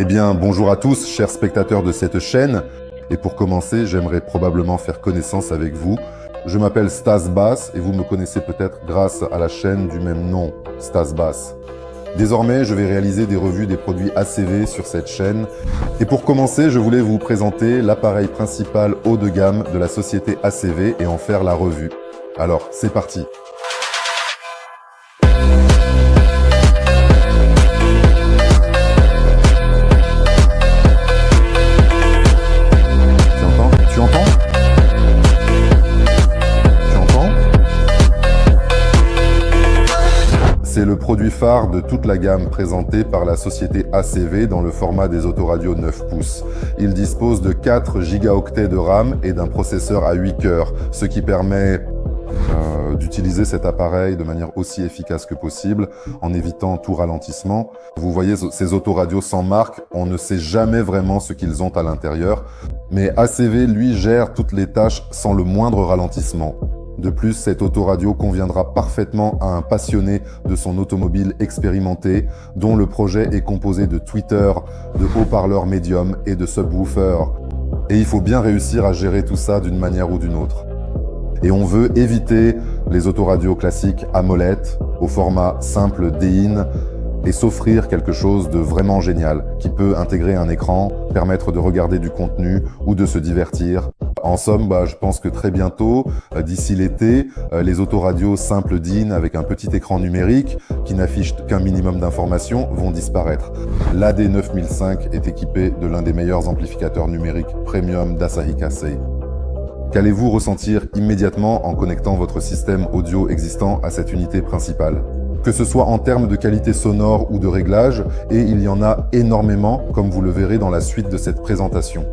Eh bien, bonjour à tous, chers spectateurs de cette chaîne. Et pour commencer, j'aimerais probablement faire connaissance avec vous. Je m'appelle Stas Bass et vous me connaissez peut-être grâce à la chaîne du même nom, Stas Bass. Désormais, je vais réaliser des revues des produits ACV sur cette chaîne. Et pour commencer, je voulais vous présenter l'appareil principal haut de gamme de la société ACV et en faire la revue. Alors, c'est parti. C'est le produit phare de toute la gamme présentée par la société ACV dans le format des autoradios 9 pouces. Il dispose de 4 gigaoctets de RAM et d'un processeur à 8 cœurs, ce qui permet d'utiliser cet appareil de manière aussi efficace que possible en évitant tout ralentissement. Vous voyez ces autoradios sans marque, on ne sait jamais vraiment ce qu'ils ont à l'intérieur, mais ACV lui gère toutes les tâches sans le moindre ralentissement. De plus, cette autoradio conviendra parfaitement à un passionné de son automobile expérimenté, dont le projet est composé de tweeters, de haut-parleurs médium et de subwoofers. Et il faut bien réussir à gérer tout ça d'une manière ou d'une autre. Et on veut éviter les autoradios classiques à molette, au format simple DIN, et s'offrir quelque chose de vraiment génial, qui peut intégrer un écran, permettre de regarder du contenu ou de se divertir. En somme, je pense que très bientôt, d'ici l'été, les autoradios simples DIN avec un petit écran numérique qui n'affiche qu'un minimum d'informations vont disparaître. L'AD9005 est équipé de l'un des meilleurs amplificateurs numériques premium d'Asahi Kasei. Qu'allez-vous ressentir immédiatement en connectant votre système audio existant à cette unité principale ? Que ce soit en termes de qualité sonore ou de réglage, et il y en a énormément, comme vous le verrez dans la suite de cette présentation.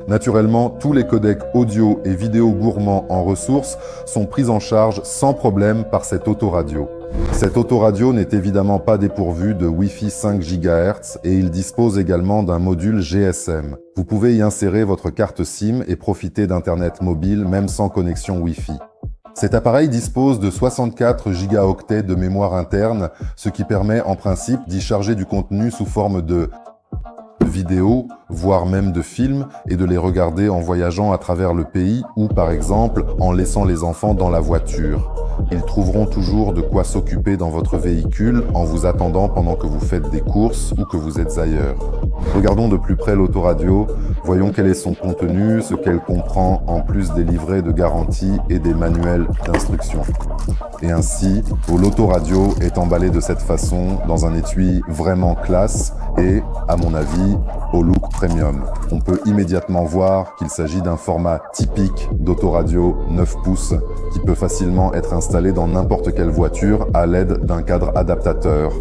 Naturellement, tous les codecs audio et vidéo gourmands en ressources sont pris en charge sans problème par cette autoradio. Cette autoradio n'est évidemment pas dépourvue de Wi-Fi 5 GHz et il dispose également d'un module GSM. Vous pouvez y insérer votre carte SIM et profiter d'Internet mobile même sans connexion Wi-Fi. Cet appareil dispose de 64 gigaoctets de mémoire interne, ce qui permet en principe d'y charger du contenu sous forme de vidéos, voire même de films, et de les regarder en voyageant à travers le pays ou par exemple en laissant les enfants dans la voiture. Ils trouveront toujours de quoi s'occuper dans votre véhicule en vous attendant pendant que vous faites des courses ou que vous êtes ailleurs. Regardons de plus près l'autoradio, voyons quel est son contenu, ce qu'elle comprend en plus des livrets de garantie et des manuels d'instruction. Et ainsi, l'autoradio est emballée de cette façon dans un étui vraiment classe et, à mon avis, au look premium. On peut immédiatement voir qu'il s'agit d'un format typique d'autoradio 9 pouces qui peut facilement être installé dans n'importe quelle voiture à l'aide d'un cadre adaptateur.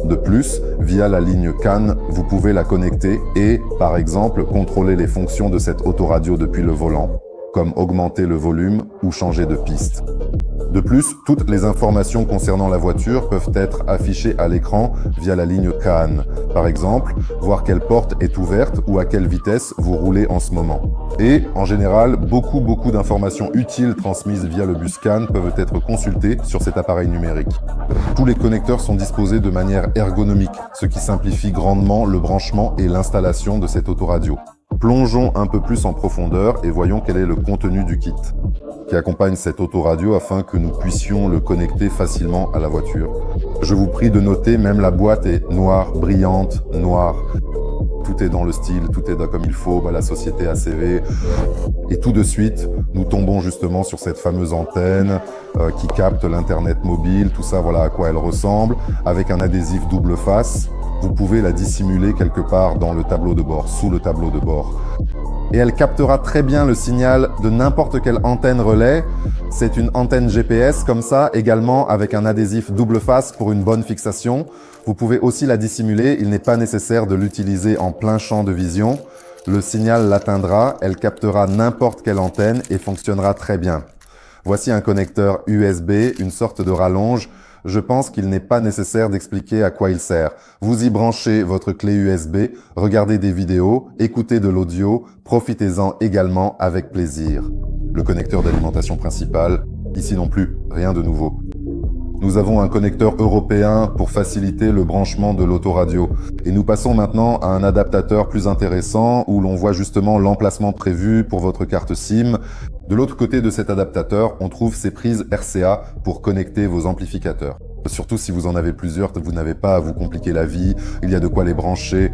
De plus, via la ligne CAN, vous pouvez la connecter et, par exemple, contrôler les fonctions de cette autoradio depuis le volant, comme augmenter le volume ou changer de piste. De plus, toutes les informations concernant la voiture peuvent être affichées à l'écran via la ligne CAN. Par exemple, voir quelle porte est ouverte ou à quelle vitesse vous roulez en ce moment. Et, en général, beaucoup d'informations utiles transmises via le bus CAN peuvent être consultées sur cet appareil numérique. Tous les connecteurs sont disposés de manière ergonomique, ce qui simplifie grandement le branchement et l'installation de cette autoradio. Plongeons un peu plus en profondeur et voyons quel est le contenu du kit qui accompagne cette autoradio afin que nous puissions le connecter facilement à la voiture. Je vous prie de noter, même la boîte est noire, brillante, noire. Tout est dans le style, tout est comme il faut, la société ACV. Et tout de suite, nous tombons justement sur cette fameuse antenne qui capte l'internet mobile, tout ça, voilà à quoi elle ressemble, avec un adhésif double face. Vous pouvez la dissimuler quelque part dans le tableau de bord, sous le tableau de bord. Et elle captera très bien le signal de n'importe quelle antenne relais. C'est une antenne GPS comme ça, également avec un adhésif double face pour une bonne fixation. Vous pouvez aussi la dissimuler, il n'est pas nécessaire de l'utiliser en plein champ de vision. Le signal l'atteindra, elle captera n'importe quelle antenne et fonctionnera très bien. Voici un connecteur USB, une sorte de rallonge. Je pense qu'il n'est pas nécessaire d'expliquer à quoi il sert. Vous y branchez votre clé USB, regardez des vidéos, écoutez de l'audio, profitez-en également avec plaisir. Le connecteur d'alimentation principal, ici non plus, rien de nouveau. Nous avons un connecteur européen pour faciliter le branchement de l'autoradio. Et nous passons maintenant à un adaptateur plus intéressant où l'on voit justement l'emplacement prévu pour votre carte SIM. De l'autre côté de cet adaptateur, on trouve ces prises RCA pour connecter vos amplificateurs. Surtout si vous en avez plusieurs, vous n'avez pas à vous compliquer la vie, il y a de quoi les brancher.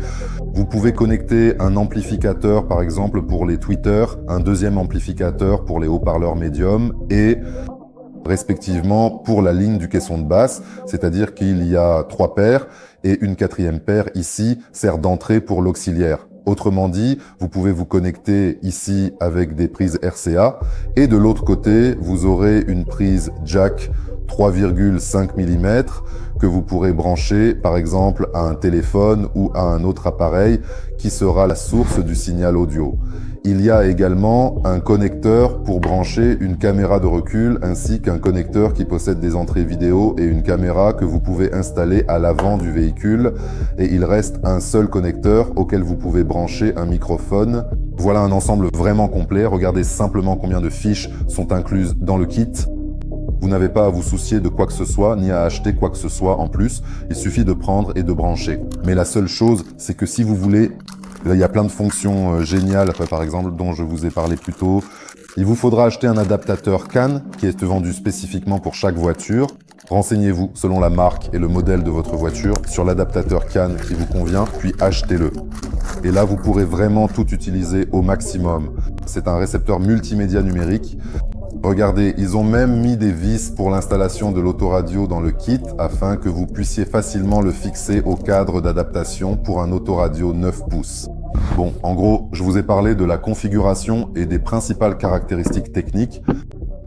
Vous pouvez connecter un amplificateur par exemple pour les tweeters, un deuxième amplificateur pour les haut-parleurs médium et respectivement pour la ligne du caisson de basse, c'est-à-dire qu'il y a 3 paires et une 4e paire ici sert d'entrée pour l'auxiliaire. Autrement dit, vous pouvez vous connecter ici avec des prises RCA et de l'autre côté, vous aurez une prise jack 3,5 mm que vous pourrez brancher par exemple à un téléphone ou à un autre appareil qui sera la source du signal audio. Il y a également un connecteur pour brancher une caméra de recul ainsi qu'un connecteur qui possède des entrées vidéo et une caméra que vous pouvez installer à l'avant du véhicule. Et il reste un seul connecteur auquel vous pouvez brancher un microphone. Voilà un ensemble vraiment complet. Regardez simplement combien de fiches sont incluses dans le kit. Vous n'avez pas à vous soucier de quoi que ce soit, ni à acheter quoi que ce soit en plus. Il suffit de prendre et de brancher. Mais la seule chose, c'est que si vous voulez, là, il y a plein de fonctions géniales, par exemple, dont je vous ai parlé plus tôt. Il vous faudra acheter un adaptateur CAN qui est vendu spécifiquement pour chaque voiture. Renseignez-vous selon la marque et le modèle de votre voiture sur l'adaptateur CAN qui vous convient, puis achetez-le. Et là, vous pourrez vraiment tout utiliser au maximum. C'est un récepteur multimédia numérique. Regardez, ils ont même mis des vis pour l'installation de l'autoradio dans le kit afin que vous puissiez facilement le fixer au cadre d'adaptation pour un autoradio 9 pouces. Bon, en gros, je vous ai parlé de la configuration et des principales caractéristiques techniques.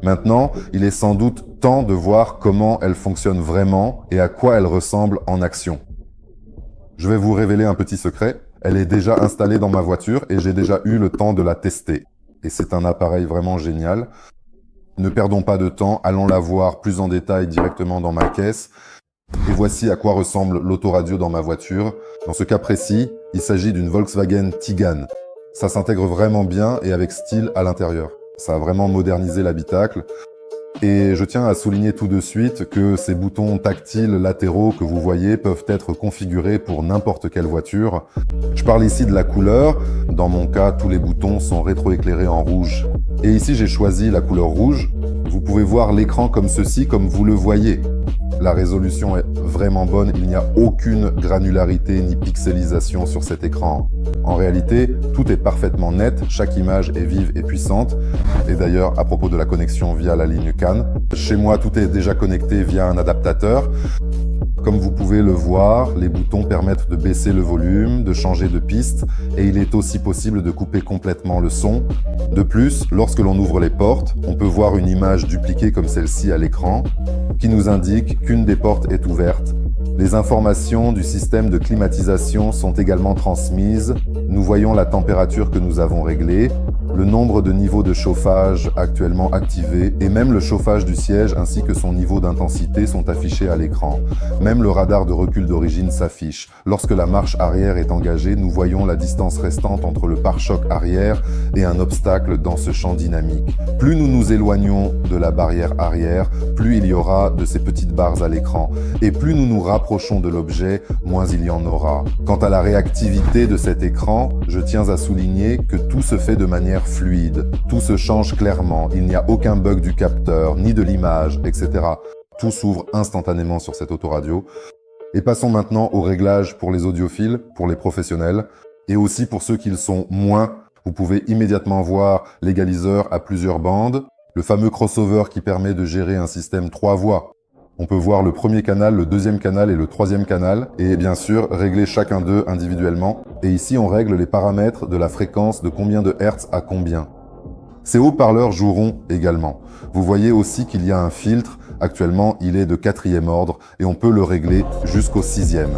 Maintenant, il est sans doute temps de voir comment elle fonctionne vraiment et à quoi elle ressemble en action. Je vais vous révéler un petit secret. Elle est déjà installée dans ma voiture et j'ai déjà eu le temps de la tester. Et c'est un appareil vraiment génial. Ne perdons pas de temps, allons la voir plus en détail directement dans ma caisse. Et voici à quoi ressemble l'autoradio dans ma voiture. Dans ce cas précis, il s'agit d'une Volkswagen Tiguan. Ça s'intègre vraiment bien et avec style à l'intérieur. Ça a vraiment modernisé l'habitacle. Et je tiens à souligner tout de suite que ces boutons tactiles latéraux que vous voyez peuvent être configurés pour n'importe quelle voiture. Je parle ici de la couleur. Dans mon cas, tous les boutons sont rétroéclairés en rouge. Et ici, j'ai choisi la couleur rouge. Vous pouvez voir l'écran comme ceci, comme vous le voyez. La résolution est vraiment bonne, il n'y a aucune granularité ni pixelisation sur cet écran. En réalité, tout est parfaitement net, chaque image est vive et puissante. Et d'ailleurs, à propos de la connexion via la ligne CAN, chez moi tout est déjà connecté via un adaptateur. Comme vous pouvez le voir, les boutons permettent de baisser le volume, de changer de piste et il est aussi possible de couper complètement le son. De plus, lorsque l'on ouvre les portes, on peut voir une image dupliquée comme celle-ci à l'écran qui nous indique qu'une des portes est ouverte. Les informations du système de climatisation sont également transmises. Nous voyons la température que nous avons réglée, le nombre de niveaux de chauffage actuellement activés et même le chauffage du siège ainsi que son niveau d'intensité sont affichés à l'écran. Même le radar de recul d'origine s'affiche. Lorsque la marche arrière est engagée, nous voyons la distance restante entre le pare-choc arrière et un obstacle dans ce champ dynamique. Plus nous nous éloignons de la barrière arrière, plus il y aura de ces petites barres à l'écran. Et plus nous nous rapprochons de l'objet, moins il y en aura. Quant à la réactivité de cet écran, je tiens à souligner que tout se fait de manière fluide. Tout se change clairement, il n'y a aucun bug du capteur, ni de l'image, etc. Tout s'ouvre instantanément sur cette autoradio. Et passons maintenant aux réglages pour les audiophiles, pour les professionnels, et aussi pour ceux qui le sont moins. Vous pouvez immédiatement voir l'égaliseur à plusieurs bandes, le fameux crossover qui permet de gérer un système 3 voix. On peut voir le premier canal, le deuxième canal et le troisième canal, et bien sûr régler chacun d'eux individuellement. Et ici on règle les paramètres de la fréquence de combien de hertz à combien. Ces haut-parleurs joueront également. Vous voyez aussi qu'il y a un filtre. Actuellement, il est de 4e ordre et on peut le régler jusqu'au 6e.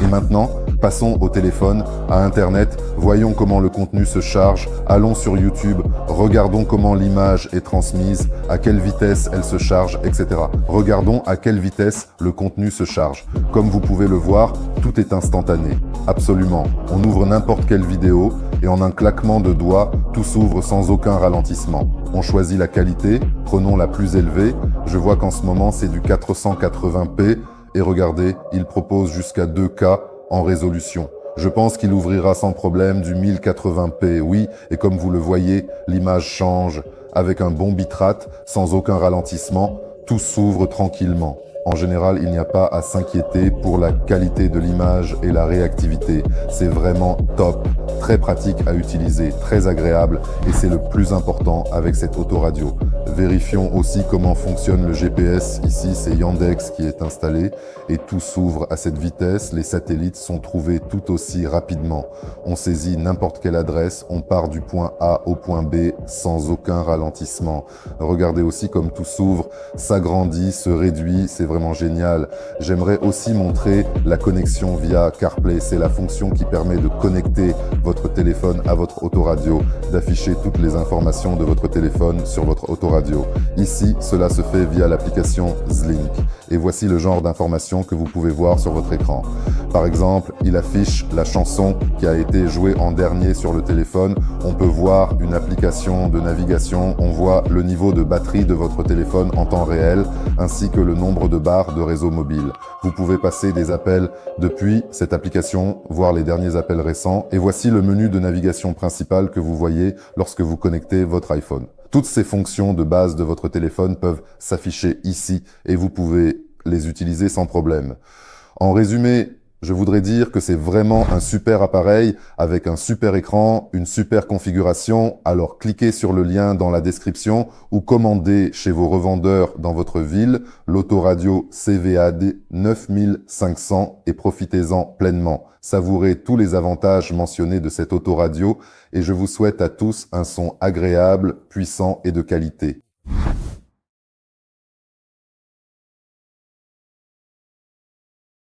Et maintenant, Passons au téléphone, à Internet, voyons comment le contenu se charge, allons sur YouTube, regardons comment l'image est transmise, à quelle vitesse elle se charge, etc. Regardons à quelle vitesse le contenu se charge. Comme vous pouvez le voir, tout est instantané. Absolument. On ouvre n'importe quelle vidéo et en un claquement de doigts, tout s'ouvre sans aucun ralentissement. On choisit la qualité, prenons la plus élevée. Je vois qu'en ce moment, c'est du 480p. Et regardez, il propose jusqu'à 2K en résolution. Je pense qu'il ouvrira sans problème du 1080p, oui, et comme vous le voyez, l'image change. Avec un bon bitrate, sans aucun ralentissement, tout s'ouvre tranquillement. En général, il n'y a pas à s'inquiéter pour la qualité de l'image et la réactivité. C'est vraiment top, très pratique à utiliser, très agréable et c'est le plus important avec cette autoradio. Vérifions aussi comment fonctionne le GPS. Ici, c'est Yandex qui est installé et tout s'ouvre à cette vitesse. Les satellites sont trouvés tout aussi rapidement. On saisit n'importe quelle adresse, on part du point A au point B sans aucun ralentissement. Regardez aussi comme tout s'ouvre, s'agrandit, se réduit, c'est vraiment génial. J'aimerais aussi montrer la connexion via CarPlay. C'est la fonction qui permet de connecter votre téléphone à votre autoradio, d'afficher toutes les informations de votre téléphone sur votre autoradio. Ici, cela se fait via l'application Zlink. Et voici le genre d'informations que vous pouvez voir sur votre écran. Par exemple, il affiche la chanson qui a été jouée en dernier sur le téléphone. On peut voir une application de navigation. On voit le niveau de batterie de votre téléphone en temps réel, ainsi que le nombre de barres de réseau mobile. Vous pouvez passer des appels depuis cette application, voir les derniers appels récents. Et voici le menu de navigation principal que vous voyez lorsque vous connectez votre iPhone. Toutes ces fonctions de base de votre téléphone peuvent s'afficher ici et vous pouvez les utiliser sans problème. En résumé, je voudrais dire que c'est vraiment un super appareil avec un super écran, une super configuration. Alors cliquez sur le lien dans la description ou commandez chez vos revendeurs dans votre ville l'autoradio CVAD 9500 et profitez-en pleinement. Savourez tous les avantages mentionnés de cette autoradio et je vous souhaite à tous un son agréable, puissant et de qualité.